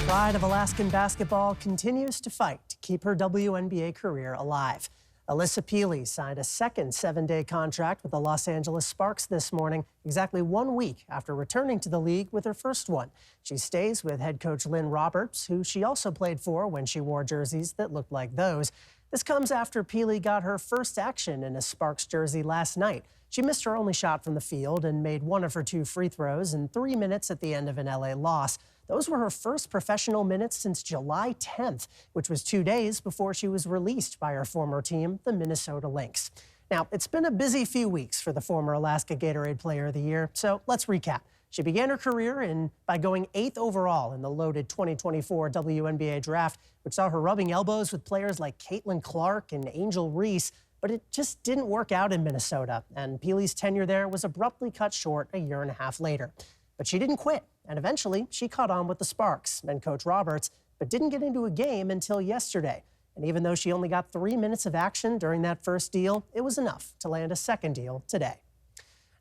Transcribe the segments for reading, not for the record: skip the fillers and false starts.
pride of Alaskan basketball continues to fight to keep her WNBA career alive. Alissa Pili signed a second 7-day contract with the Los Angeles Sparks this morning, exactly 1 week after returning to the league with her first one. She stays with head coach Lynn Roberts, who she also played for when she wore jerseys that looked like those. This comes after Pili got her first action in a Sparks jersey last night. She missed her only shot from the field and made one of her 2 free throws in 3 minutes at the end of an LA loss. Those were her first professional minutes since July 10th, which was 2 days before she was released by her former team, the Minnesota Lynx. Now, it's been a busy few weeks for the former Alaska Gatorade Player of the Year, so let's recap. She began her career by going 8th overall in the loaded 2024 WNBA draft, which saw her rubbing elbows with players like Caitlin Clark and Angel Reese, but it just didn't work out in Minnesota, and Pili's tenure there was abruptly cut short a year and a half later. But she didn't quit, and eventually she caught on with the Sparks and Coach Roberts, but didn't get into a game until yesterday. And even though she only got 3 minutes of action during that first deal, it was enough to land a second deal today.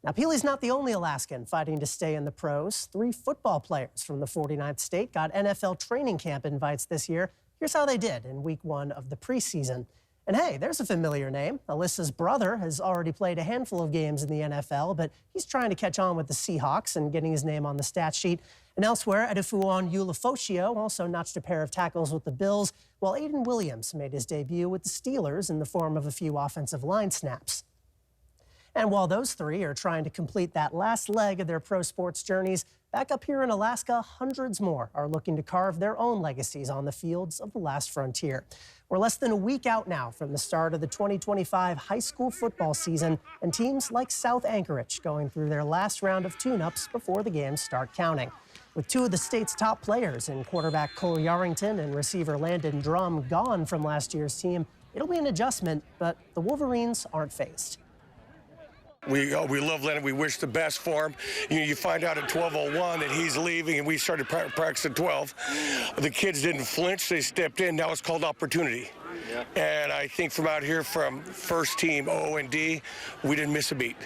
Now, Pili's not the only Alaskan fighting to stay in the pros. 3 football players from the 49th state got NFL training camp invites this year. Here's how they did in week 1 of the preseason. And hey, there's a familiar name. Alissa's brother has already played a handful of games in the NFL, but he's trying to catch on with the Seahawks and getting his name on the stat sheet. And elsewhere, Adefuon Ulafosio also notched a pair of tackles with the Bills, while Aiden Williams made his debut with the Steelers in the form of a few offensive line snaps. And while those 3 are trying to complete that last leg of their pro sports journeys, back up here in Alaska, hundreds more are looking to carve their own legacies on the fields of the last frontier. We're less than a week out now from the start of the 2025 high school football season, and teams like South Anchorage going through their last round of tune-ups before the games start counting. With 2 of the state's top players in quarterback Cole Yarrington and receiver Landon Drum gone from last year's team, it'll be an adjustment, but the Wolverines aren't phased. We love Lennon. We wish the best for him. You find out at 12:01 that he's leaving, and we started practice at 12. The kids didn't flinch. They stepped in. Now it's called opportunity. Yeah. And I think from out here from first team O&D, we didn't miss a beat.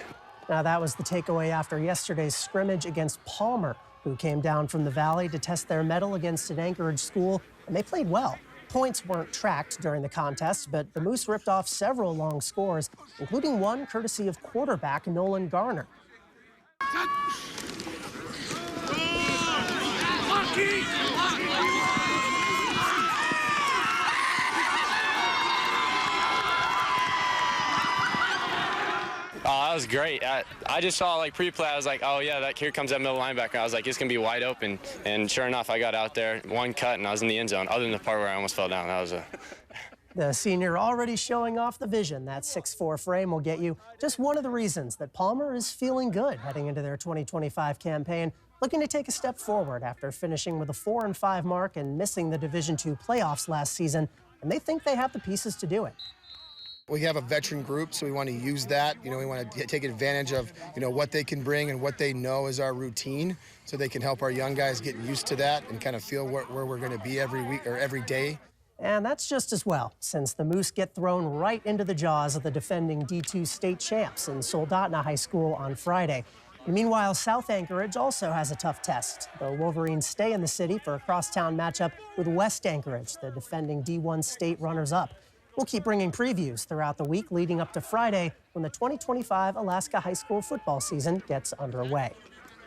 Now, that was the takeaway after yesterday's scrimmage against Palmer, who came down from the valley to test their mettle against an Anchorage school, and they played well. Points weren't tracked during the contest, but the Moose ripped off several long scores, including one courtesy of quarterback Nolan Garner. Oh, that was great. I just saw, like, pre-play, I was like, oh, yeah, here comes that middle linebacker. I was like, it's going to be wide open. And sure enough, I got out there, one cut, and I was in the end zone, other than the part where I almost fell down. That was a... The senior already showing off the vision that 6'4" frame will get you. Just one of the reasons that Palmer is feeling good heading into their 2025 campaign, looking to take a step forward after finishing with a 4-5 mark and missing the Division II playoffs last season, and they think they have the pieces to do it. We have a veteran group, so we want to use that. We want to take advantage of, what they can bring and what they know is our routine, so they can help our young guys get used to that and kind of feel where we're going to be every week or every day. And that's just as well, since the Moose get thrown right into the jaws of the defending D2 state champs in Soldotna High School on Friday. And meanwhile, South Anchorage also has a tough test. The Wolverines stay in the city for a crosstown matchup with West Anchorage, the defending D1 state runners-up. We'll keep bringing previews throughout the week leading up to Friday when the 2025 Alaska high school football season gets underway.